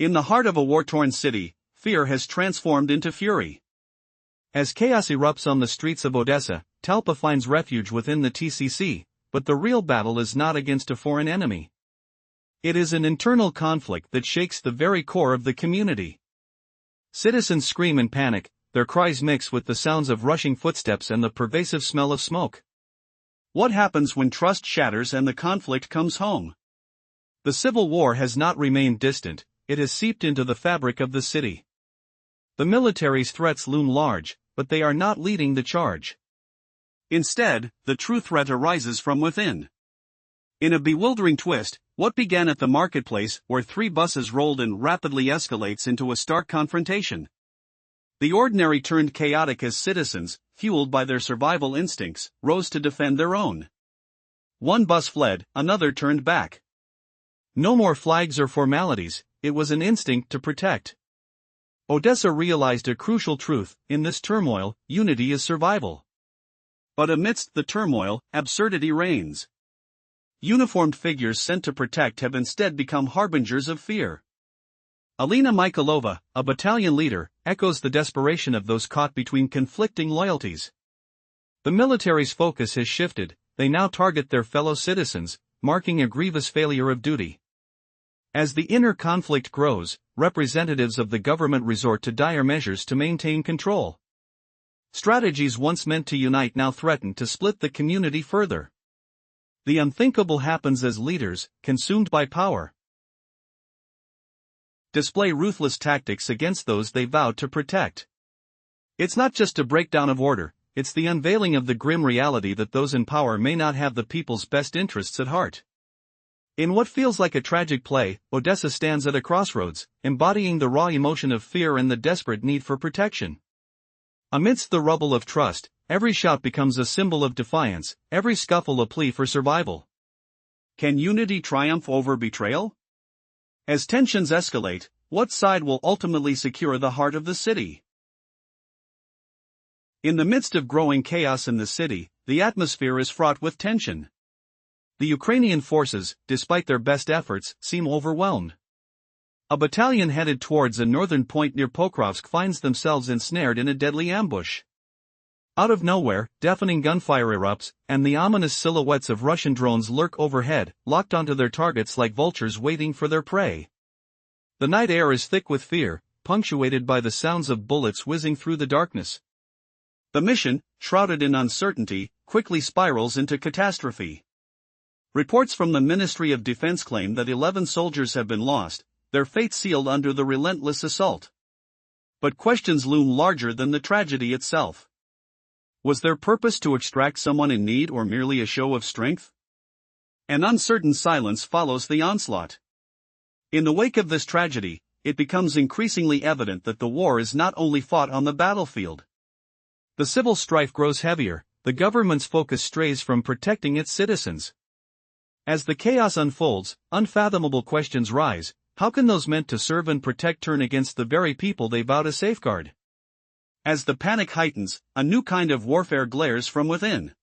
In the heart of a war-torn city, fear has transformed into fury. As chaos erupts on the streets of Odessa, Talpa finds refuge within the TCC, but the real battle is not against a foreign enemy. It is an internal conflict that shakes the very core of the community. Citizens scream in panic, their cries mix with the sounds of rushing footsteps and the pervasive smell of smoke. What happens when trust shatters and the conflict comes home? The civil war has not remained distant, it has seeped into the fabric of the city. The military's threats loom large, but they are not leading the charge. Instead, the true threat arises from within. In a bewildering twist, what began at the marketplace where 3 buses rolled in rapidly escalates into a stark confrontation. The ordinary turned chaotic as citizens, fueled by their survival instincts, rose to defend their own. One bus fled, another turned back. No more flags or formalities, it was an instinct to protect. Odessa realized a crucial truth: in this turmoil, unity is survival. But amidst the turmoil, absurdity reigns. Uniformed figures sent to protect have instead become harbingers of fear. Alina Mikhailova, a battalion leader, echoes the desperation of those caught between conflicting loyalties. The military's focus has shifted, they now target their fellow citizens, marking a grievous failure of duty. As the inner conflict grows, representatives of the government resort to dire measures to maintain control. Strategies once meant to unite now threaten to split the community further. The unthinkable happens as leaders, consumed by power, display ruthless tactics against those they vowed to protect. It's not just a breakdown of order, it's the unveiling of the grim reality that those in power may not have the people's best interests at heart. In what feels like a tragic play, Odessa stands at a crossroads, embodying the raw emotion of fear and the desperate need for protection. Amidst the rubble of trust, every shout becomes a symbol of defiance, every scuffle a plea for survival. Can unity triumph over betrayal? As tensions escalate, what side will ultimately secure the heart of the city? In the midst of growing chaos in the city, the atmosphere is fraught with tension. The Ukrainian forces, despite their best efforts, seem overwhelmed. A battalion headed towards a northern point near Pokrovsk finds themselves ensnared in a deadly ambush. Out of nowhere, deafening gunfire erupts, and the ominous silhouettes of Russian drones lurk overhead, locked onto their targets like vultures waiting for their prey. The night air is thick with fear, punctuated by the sounds of bullets whizzing through the darkness. The mission, shrouded in uncertainty, quickly spirals into catastrophe. Reports from the Ministry of Defense claim that 11 soldiers have been lost, their fate sealed under the relentless assault. But questions loom larger than the tragedy itself. Was their purpose to extract someone in need or merely a show of strength? An uncertain silence follows the onslaught. In the wake of this tragedy, it becomes increasingly evident that the war is not only fought on the battlefield. The civil strife grows heavier, the government's focus strays from protecting its citizens. As the chaos unfolds, unfathomable questions rise: how can those meant to serve and protect turn against the very people they vow to safeguard? As the panic heightens, a new kind of warfare glares from within.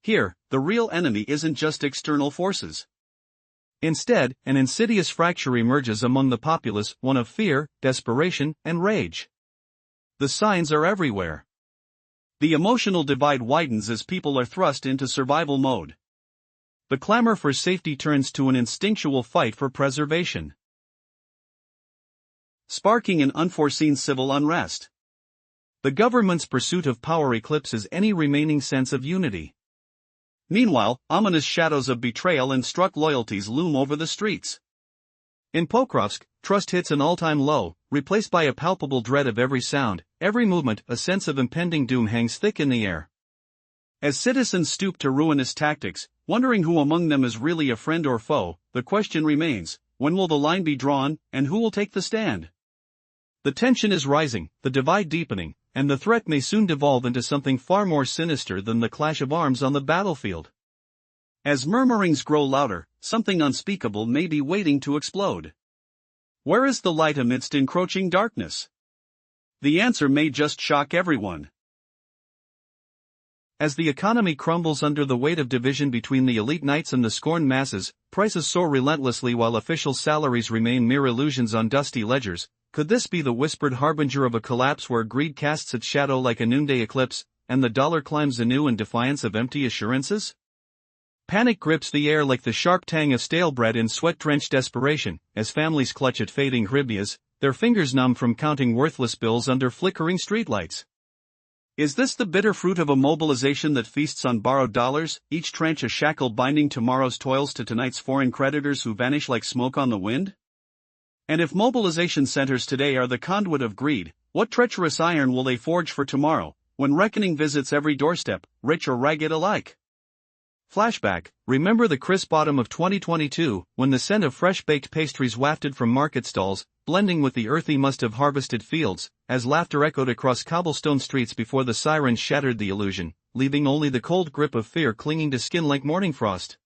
Here, the real enemy isn't just external forces. Instead, an insidious fracture emerges among the populace, one of fear, desperation, and rage. The signs are everywhere. The emotional divide widens as people are thrust into survival mode. The clamor for safety turns to an instinctual fight for preservation, sparking an unforeseen civil unrest. The government's pursuit of power eclipses any remaining sense of unity. Meanwhile, ominous shadows of betrayal and struck loyalties loom over the streets. In Pokrovsk, trust hits an all-time low, replaced by a palpable dread of every sound, every movement. A sense of impending doom hangs thick in the air. As citizens stoop to ruinous tactics, wondering who among them is really a friend or foe, the question remains: when will the line be drawn, and who will take the stand? The tension is rising, the divide deepening, and the threat may soon devolve into something far more sinister than the clash of arms on the battlefield. As murmurings grow louder, something unspeakable may be waiting to explode. Where is the light amidst encroaching darkness? The answer may just shock everyone. As the economy crumbles under the weight of division between the elite knights and the scorned masses, prices soar relentlessly while official salaries remain mere illusions on dusty ledgers. Could this be the whispered harbinger of a collapse where greed casts its shadow like a noonday eclipse, and the dollar climbs anew in defiance of empty assurances? Panic grips the air like the sharp tang of stale bread in sweat-drenched desperation, as families clutch at fading hryvnias, their fingers numb from counting worthless bills under flickering streetlights. Is this the bitter fruit of a mobilization that feasts on borrowed dollars, each tranche a shackle binding tomorrow's toils to tonight's foreign creditors who vanish like smoke on the wind? And if mobilization centers today are the conduit of greed, what treacherous iron will they forge for tomorrow, when reckoning visits every doorstep, rich or ragged alike? Flashback, remember the crisp autumn of 2022, when the scent of fresh-baked pastries wafted from market stalls, blending with the earthy must of harvested fields, as laughter echoed across cobblestone streets before the sirens shattered the illusion, leaving only the cold grip of fear clinging to skin like morning frost.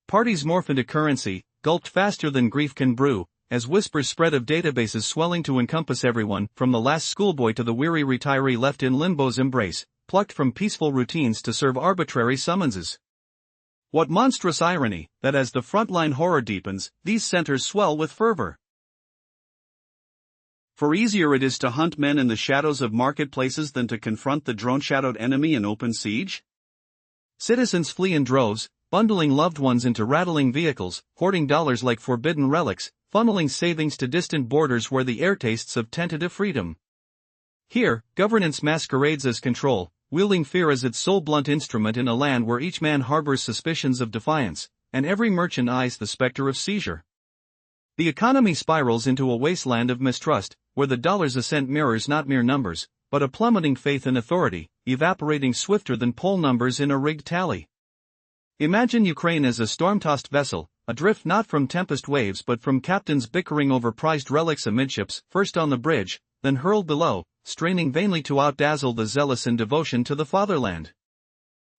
Parties morph into currency, gulped faster than grief can brew, as whispers spread of databases swelling to encompass everyone, from the last schoolboy to the weary retiree left in limbo's embrace, plucked from peaceful routines to serve arbitrary summonses. What monstrous irony, that as the frontline horror deepens, these centers swell with fervor. For easier it is to hunt men in the shadows of marketplaces than to confront the drone-shadowed enemy in open siege? Citizens flee in droves, bundling loved ones into rattling vehicles, hoarding dollars like forbidden relics, funneling savings to distant borders where the air tastes of tentative freedom. Here, governance masquerades as control, wielding fear as its sole blunt instrument in a land where each man harbors suspicions of defiance, and every merchant eyes the specter of seizure. The economy spirals into a wasteland of mistrust, where the dollar's ascent mirrors not mere numbers, but a plummeting faith in authority, evaporating swifter than poll numbers in a rigged tally. Imagine Ukraine as a storm-tossed vessel, adrift not from tempest waves but from captains bickering over prized relics amidships, first on the bridge, then hurled below, straining vainly to outdazzle the zealous in devotion to the fatherland.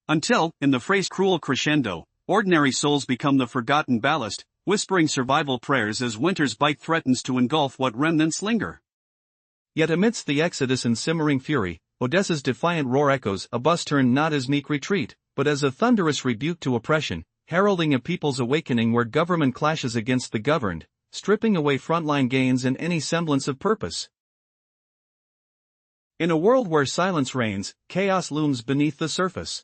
Until, in the phrase cruel crescendo, ordinary souls become the forgotten ballast, whispering survival prayers as winter's bite threatens to engulf what remnants linger. Yet amidst the exodus and simmering fury, Odessa's defiant roar echoes a bus turned not as meek retreat, but as a thunderous rebuke to oppression, heralding a people's awakening where government clashes against the governed, stripping away frontline gains and any semblance of purpose. In a world where silence reigns, chaos looms beneath the surface.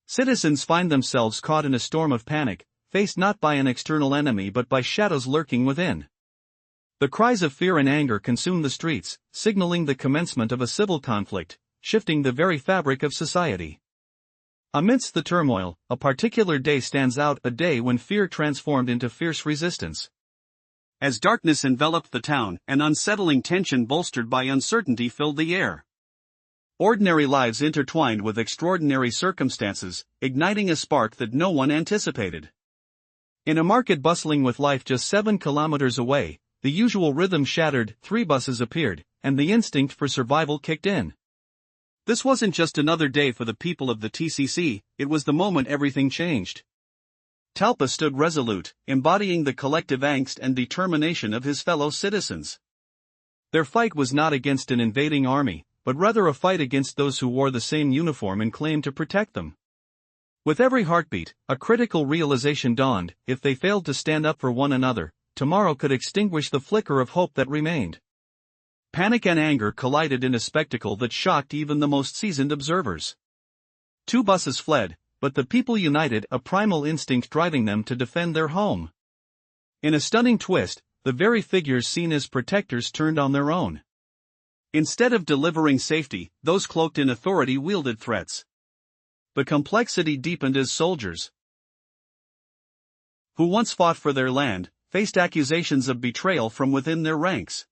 Citizens find themselves caught in a storm of panic, faced not by an external enemy but by shadows lurking within. The cries of fear and anger consume the streets, signaling the commencement of a civil conflict, shifting the very fabric of society. Amidst the turmoil, a particular day stands out, a day when fear transformed into fierce resistance. As darkness enveloped the town, an unsettling tension bolstered by uncertainty filled the air. Ordinary lives intertwined with extraordinary circumstances, igniting a spark that no one anticipated. In a market bustling with life just 7 kilometers away, the usual rhythm shattered, 3 buses appeared, and the instinct for survival kicked in. This wasn't just another day for the people of the TCC, it was the moment everything changed. Talpa stood resolute, embodying the collective angst and determination of his fellow citizens. Their fight was not against an invading army, but rather a fight against those who wore the same uniform and claimed to protect them. With every heartbeat, a critical realization dawned: if they failed to stand up for one another, tomorrow could extinguish the flicker of hope that remained. Panic and anger collided in a spectacle that shocked even the most seasoned observers. 2 buses fled, but the people united, a primal instinct driving them to defend their home. In a stunning twist, the very figures seen as protectors turned on their own. Instead of delivering safety, those cloaked in authority wielded threats. The complexity deepened as soldiers, who once fought for their land, faced accusations of betrayal from within their ranks.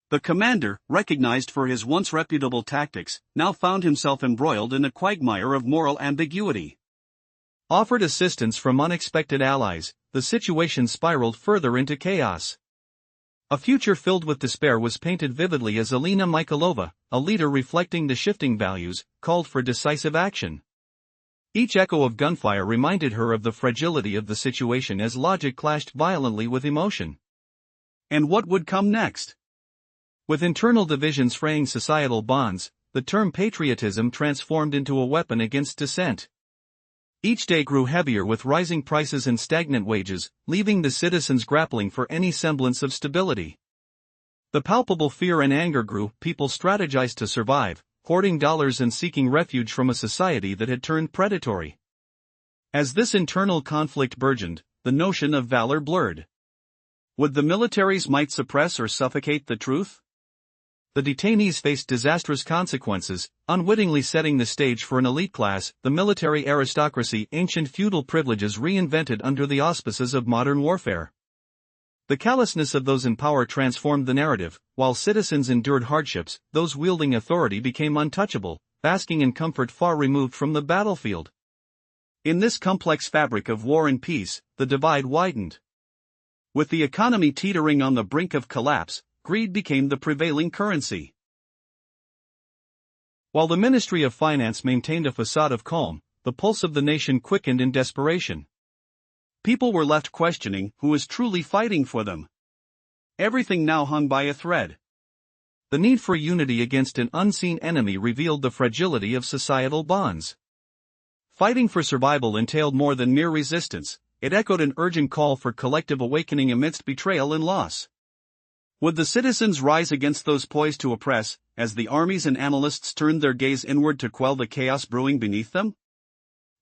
The commander, recognized for his once reputable tactics, now found himself embroiled in a quagmire of moral ambiguity. Offered assistance from unexpected allies, the situation spiraled further into chaos. A future filled with despair was painted vividly as Alina Michailova, a leader reflecting the shifting values, called for decisive action. Each echo of gunfire reminded her of the fragility of the situation as logic clashed violently with emotion. And what would come next? With internal divisions fraying societal bonds, the term patriotism transformed into a weapon against dissent. Each day grew heavier with rising prices and stagnant wages, leaving the citizens grappling for any semblance of stability. The palpable fear and anger grew, people strategized to survive, hoarding dollars and seeking refuge from a society that had turned predatory. As this internal conflict burgeoned, the notion of valor blurred. Would the military's might suppress or suffocate the truth? The detainees faced disastrous consequences, unwittingly setting the stage for an elite class, the military aristocracy, ancient feudal privileges reinvented under the auspices of modern warfare. The callousness of those in power transformed the narrative. While citizens endured hardships, those wielding authority became untouchable, basking in comfort far removed from the battlefield. In this complex fabric of war and peace, the divide widened. With the economy teetering on the brink of collapse, greed became the prevailing currency. While the Ministry of Finance maintained a facade of calm, the pulse of the nation quickened in desperation. People were left questioning who was truly fighting for them. Everything now hung by a thread. The need for unity against an unseen enemy revealed the fragility of societal bonds. Fighting for survival entailed more than mere resistance, it echoed an urgent call for collective awakening amidst betrayal and loss. Would the citizens rise against those poised to oppress, as the armies and analysts turned their gaze inward to quell the chaos brewing beneath them?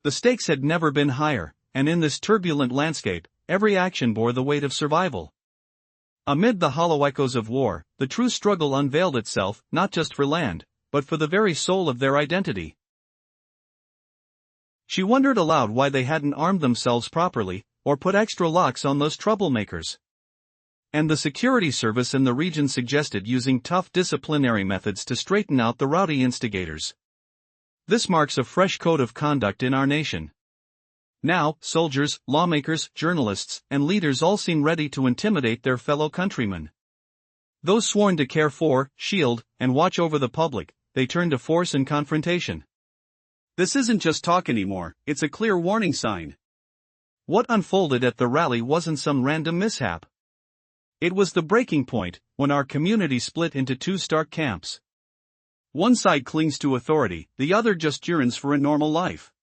The stakes had never been higher, and in this turbulent landscape, every action bore the weight of survival. Amid the hollow echoes of war, the true struggle unveiled itself, not just for land, but for the very soul of their identity. She wondered aloud why they hadn't armed themselves properly, or put extra locks on those troublemakers. And the security service in the region suggested using tough disciplinary methods to straighten out the rowdy instigators. This marks a fresh code of conduct in our nation. Now, soldiers, lawmakers, journalists, and leaders all seem ready to intimidate their fellow countrymen. Those sworn to care for, shield, and watch over the public, they turn to force and confrontation. This isn't just talk anymore, it's a clear warning sign. What unfolded at the rally wasn't some random mishap. It was the breaking point, when our community split into two stark camps. One side clings to authority, the other just yearns for a normal life.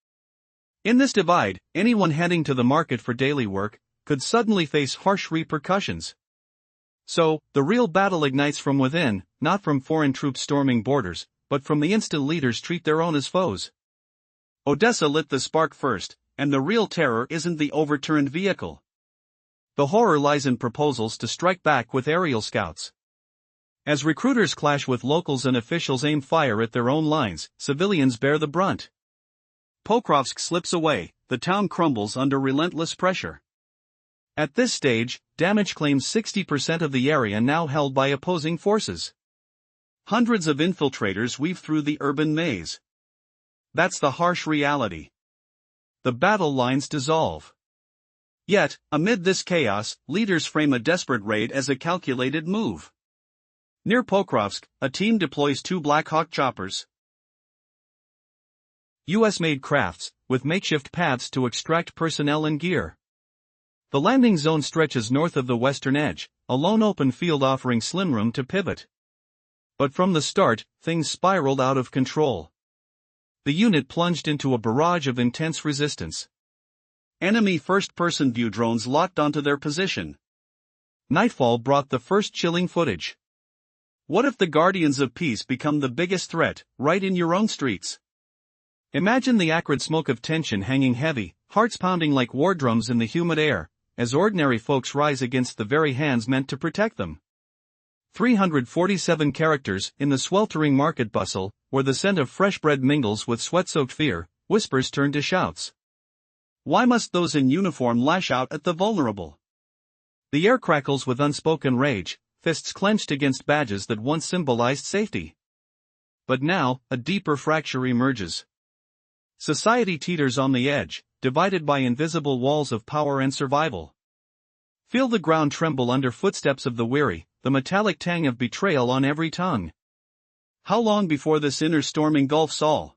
In this divide, anyone heading to the market for daily work could suddenly face harsh repercussions. So, the real battle ignites from within, not from foreign troops storming borders, but from the instant leaders treat their own as foes. Odessa lit the spark first, and the real terror isn't the overturned vehicle. The horror lies in proposals to strike back with aerial scouts. As recruiters clash with locals and officials aim fire at their own lines, civilians bear the brunt. Pokrovsk slips away, the town crumbles under relentless pressure. At this stage, damage claims 60% of the area now held by opposing forces. Hundreds of infiltrators weave through the urban maze. That's the harsh reality. The battle lines dissolve. Yet, amid this chaos, leaders frame a desperate raid as a calculated move. Near Pokrovsk, a team deploys two Black Hawk choppers. US-made crafts, with makeshift paths to extract personnel and gear. The landing zone stretches north of the western edge, a lone open field offering slim room to pivot. But from the start, things spiraled out of control. The unit plunged into a barrage of intense resistance. Enemy first-person view drones locked onto their position. Nightfall brought the first chilling footage. What if the Guardians of Peace become the biggest threat, right in your own streets? Imagine the acrid smoke of tension hanging heavy, hearts pounding like war drums in the humid air, as ordinary folks rise against the very hands meant to protect them. 347 characters in the sweltering market bustle, where the scent of fresh bread mingles with sweat-soaked fear, whispers turn to shouts. Why must those in uniform lash out at the vulnerable? The air crackles with unspoken rage, fists clenched against badges that once symbolized safety. But now, a deeper fracture emerges. Society teeters on the edge, divided by invisible walls of power and survival. Feel the ground tremble under footsteps of the weary, the metallic tang of betrayal on every tongue. How long before this inner storm engulfs all?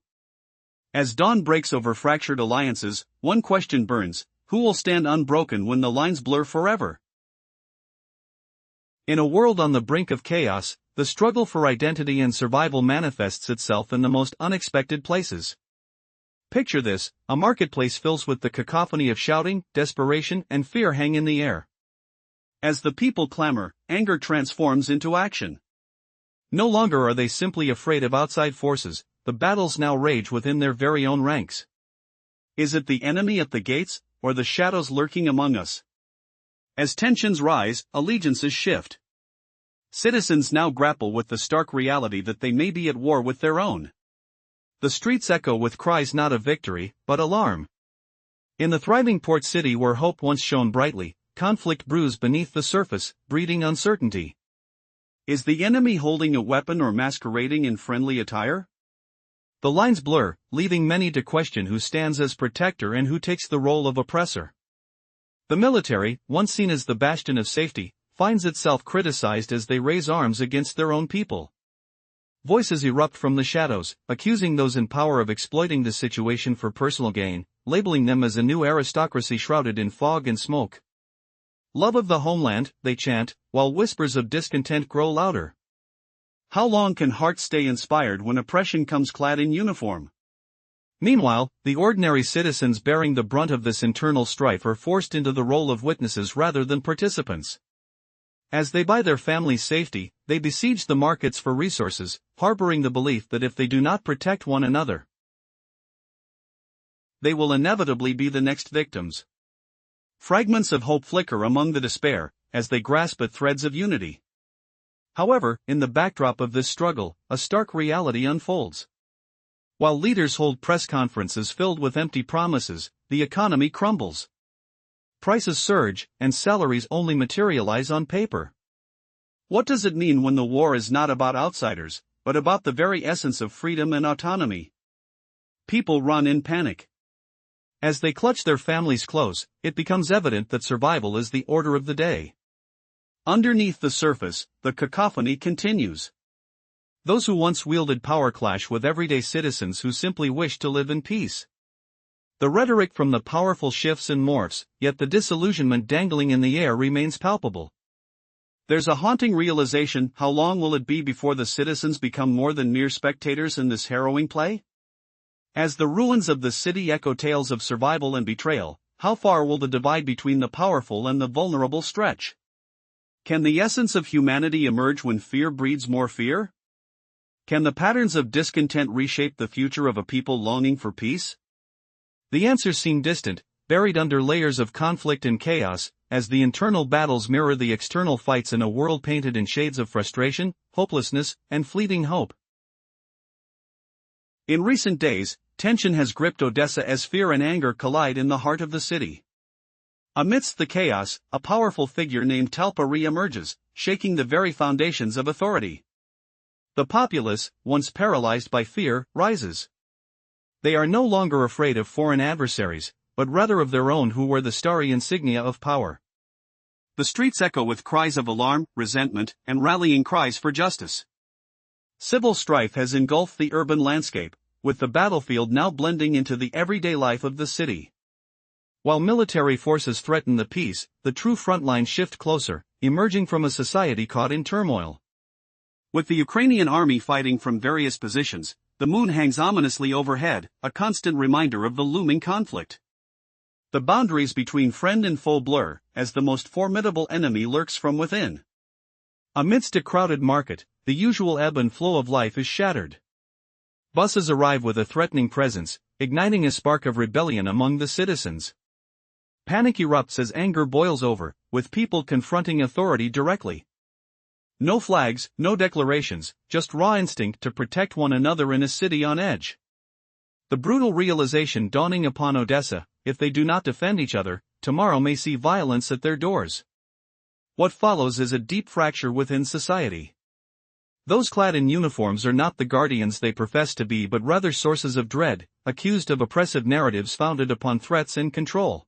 As dawn breaks over fractured alliances, one question burns: who will stand unbroken when the lines blur forever? In a world on the brink of chaos, the struggle for identity and survival manifests itself in the most unexpected places. Picture this: a marketplace fills with the cacophony of shouting, desperation, and fear hang in the air. As the people clamor, anger transforms into action. No longer are they simply afraid of outside forces, the battles now rage within their very own ranks. Is it the enemy at the gates, or the shadows lurking among us? As tensions rise, allegiances shift. Citizens now grapple with the stark reality that they may be at war with their own. The streets echo with cries not of victory, but alarm. In the thriving port city where hope once shone brightly, conflict brews beneath the surface, breeding uncertainty. Is the enemy holding a weapon or masquerading in friendly attire? The lines blur, leaving many to question who stands as protector and who takes the role of oppressor. The military, once seen as the bastion of safety, finds itself criticized as they raise arms against their own people. Voices erupt from the shadows, accusing those in power of exploiting the situation for personal gain, labeling them as a new aristocracy shrouded in fog and smoke. Love of the homeland, they chant, while whispers of discontent grow louder. How long can hearts stay inspired when oppression comes clad in uniform? Meanwhile, the ordinary citizens bearing the brunt of this internal strife are forced into the role of witnesses rather than participants. As they buy their family's safety, they besiege the markets for resources, harboring the belief that if they do not protect one another, they will inevitably be the next victims. Fragments of hope flicker among the despair, as they grasp at threads of unity. However, in the backdrop of this struggle, a stark reality unfolds. While leaders hold press conferences filled with empty promises, the economy crumbles. Prices surge, and salaries only materialize on paper. What does it mean when the war is not about outsiders, but about the very essence of freedom and autonomy? People run in panic. As they clutch their families close, it becomes evident that survival is the order of the day. Underneath the surface, the cacophony continues. Those who once wielded power clash with everyday citizens who simply wish to live in peace. The rhetoric from the powerful shifts and morphs, yet the disillusionment dangling in the air remains palpable. There's a haunting realization: how long will it be before the citizens become more than mere spectators in this harrowing play? As the ruins of the city echo tales of survival and betrayal, how far will the divide between the powerful and the vulnerable stretch? Can the essence of humanity emerge when fear breeds more fear? Can the patterns of discontent reshape the future of a people longing for peace? The answers seem distant, buried under layers of conflict and chaos, as the internal battles mirror the external fights in a world painted in shades of frustration, hopelessness, and fleeting hope. In recent days, tension has gripped Odessa as fear and anger collide in the heart of the city. Amidst the chaos, a powerful figure named Talpa re-emerges, shaking the very foundations of authority. The populace, once paralyzed by fear, rises. They are no longer afraid of foreign adversaries, but rather of their own who wear the starry insignia of power. The streets echo with cries of alarm, resentment, and rallying cries for justice. Civil strife has engulfed the urban landscape, with the battlefield now blending into the everyday life of the city. While military forces threaten the peace, the true front lines shift closer, emerging from a society caught in turmoil. With the Ukrainian army fighting from various positions, the moon hangs ominously overhead, a constant reminder of the looming conflict. The boundaries between friend and foe blur, as the most formidable enemy lurks from within. Amidst a crowded market, the usual ebb and flow of life is shattered. Buses arrive with a threatening presence, igniting a spark of rebellion among the citizens. Panic erupts as anger boils over, with people confronting authority directly. No flags, no declarations, just raw instinct to protect one another in a city on edge. The brutal realization dawning upon Odessa: if they do not defend each other, tomorrow may see violence at their doors. What follows is a deep fracture within society. Those clad in uniforms are not the guardians they profess to be, but rather sources of dread, accused of oppressive narratives founded upon threats and control.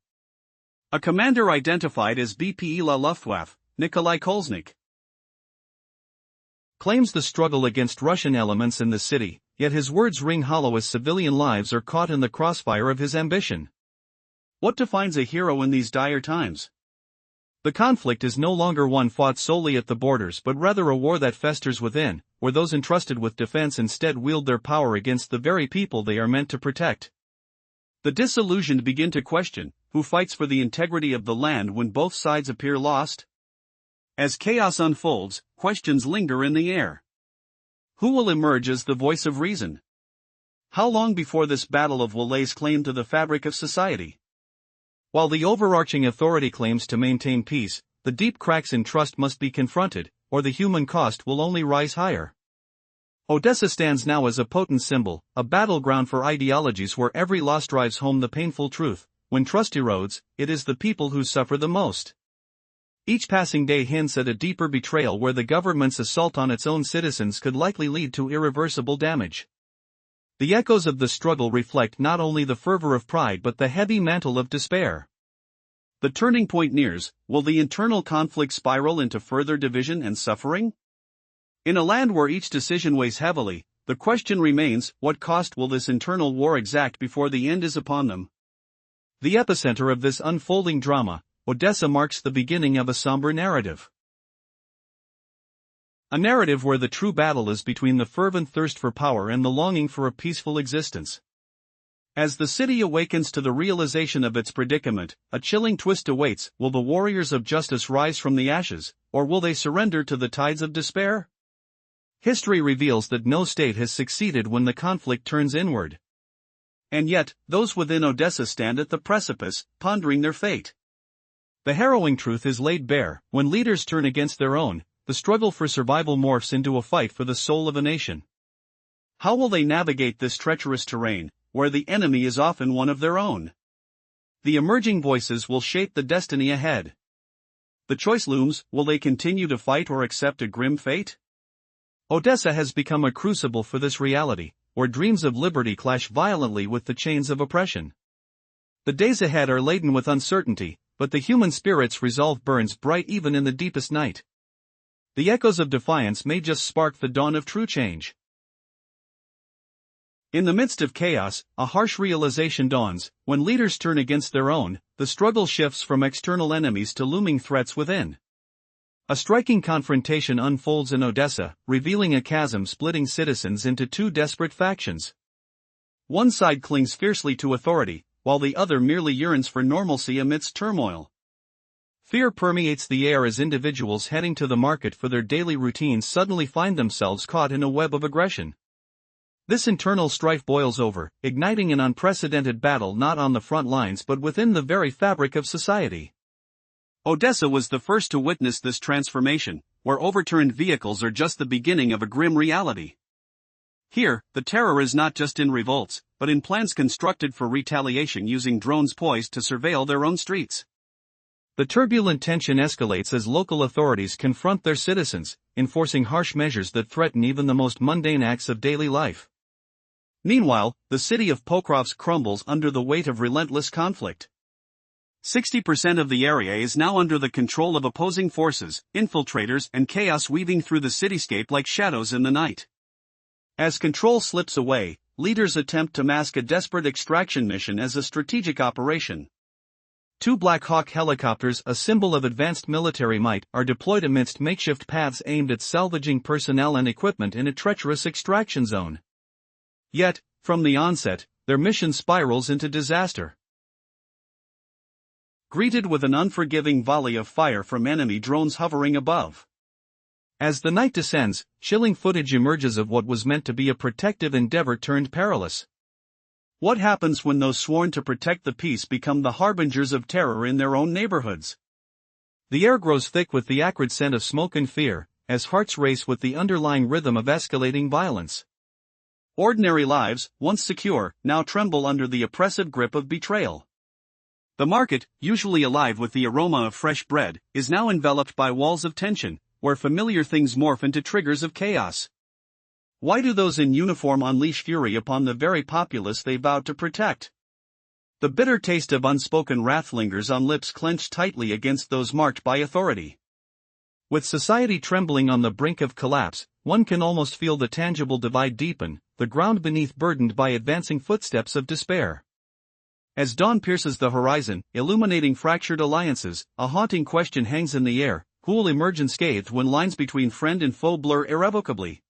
A commander identified as BPE La Luftwaffe, Nikolai Kolesnik, claims the struggle against Russian elements in the city, yet his words ring hollow as civilian lives are caught in the crossfire of his ambition. What defines a hero in these dire times? The conflict is no longer one fought solely at the borders but rather a war that festers within, where those entrusted with defense instead wield their power against the very people they are meant to protect. The disillusioned begin to question, who fights for the integrity of the land when both sides appear lost? As chaos unfolds, questions linger in the air. Who will emerge as the voice of reason? How long before this battle will lays claim to the fabric of society? While the overarching authority claims to maintain peace, the deep cracks in trust must be confronted, or the human cost will only rise higher. Odessa stands now as a potent symbol, a battleground for ideologies where every loss drives home the painful truth: when trust erodes, it is the people who suffer the most. Each passing day hints at a deeper betrayal where the government's assault on its own citizens could likely lead to irreversible damage. The echoes of the struggle reflect not only the fervor of pride but the heavy mantle of despair. The turning point nears. Will the internal conflict spiral into further division and suffering? In a land where each decision weighs heavily, the question remains: what cost will this internal war exact before the end is upon them? The epicenter of this unfolding drama, Odessa, marks the beginning of a somber narrative. A narrative where the true battle is between the fervent thirst for power and the longing for a peaceful existence. As the city awakens to the realization of its predicament, a chilling twist awaits. Will the warriors of justice rise from the ashes, or will they surrender to the tides of despair? History reveals that no state has succeeded when the conflict turns inward. And yet, those within Odessa stand at the precipice, pondering their fate. The harrowing truth is laid bare: when leaders turn against their own, the struggle for survival morphs into a fight for the soul of a nation. How will they navigate this treacherous terrain, where the enemy is often one of their own? The emerging voices will shape the destiny ahead. The choice looms: will they continue to fight or accept a grim fate? Odessa has become a crucible for this reality, where dreams of liberty clash violently with the chains of oppression. The days ahead are laden with uncertainty, but the human spirit's resolve burns bright even in the deepest night. The echoes of defiance may just spark the dawn of true change. In the midst of chaos, a harsh realization dawns: when leaders turn against their own, the struggle shifts from external enemies to looming threats within. A striking confrontation unfolds in Odessa, revealing a chasm splitting citizens into two desperate factions. One side clings fiercely to authority, while the other merely yearns for normalcy amidst turmoil. Fear permeates the air as individuals heading to the market for their daily routines suddenly find themselves caught in a web of aggression. This internal strife boils over, igniting an unprecedented battle not on the front lines but within the very fabric of society. Odessa was the first to witness this transformation, where overturned vehicles are just the beginning of a grim reality. Here, the terror is not just in revolts, but in plans constructed for retaliation using drones poised to surveil their own streets. The turbulent tension escalates as local authorities confront their citizens, enforcing harsh measures that threaten even the most mundane acts of daily life. Meanwhile, the city of Pokrovsk crumbles under the weight of relentless conflict. 60% of the area is now under the control of opposing forces, infiltrators, and chaos weaving through the cityscape like shadows in the night. As control slips away, leaders attempt to mask a desperate extraction mission as a strategic operation. Two Black Hawk helicopters, a symbol of advanced military might, are deployed amidst makeshift paths aimed at salvaging personnel and equipment in a treacherous extraction zone. Yet, from the onset, their mission spirals into disaster. Greeted with an unforgiving volley of fire from enemy drones hovering above. As the night descends, chilling footage emerges of what was meant to be a protective endeavor turned perilous. What happens when those sworn to protect the peace become the harbingers of terror in their own neighborhoods? The air grows thick with the acrid scent of smoke and fear, as hearts race with the underlying rhythm of escalating violence. Ordinary lives, once secure, now tremble under the oppressive grip of betrayal. The market, usually alive with the aroma of fresh bread, is now enveloped by walls of tension, where familiar things morph into triggers of chaos. Why do those in uniform unleash fury upon the very populace they vowed to protect? The bitter taste of unspoken wrath lingers on lips clenched tightly against those marked by authority. With society trembling on the brink of collapse, one can almost feel the tangible divide deepen, the ground beneath burdened by advancing footsteps of despair. As dawn pierces the horizon, illuminating fractured alliances, a haunting question hangs in the air: who'll emerge unscathed when lines between friend and foe blur irrevocably?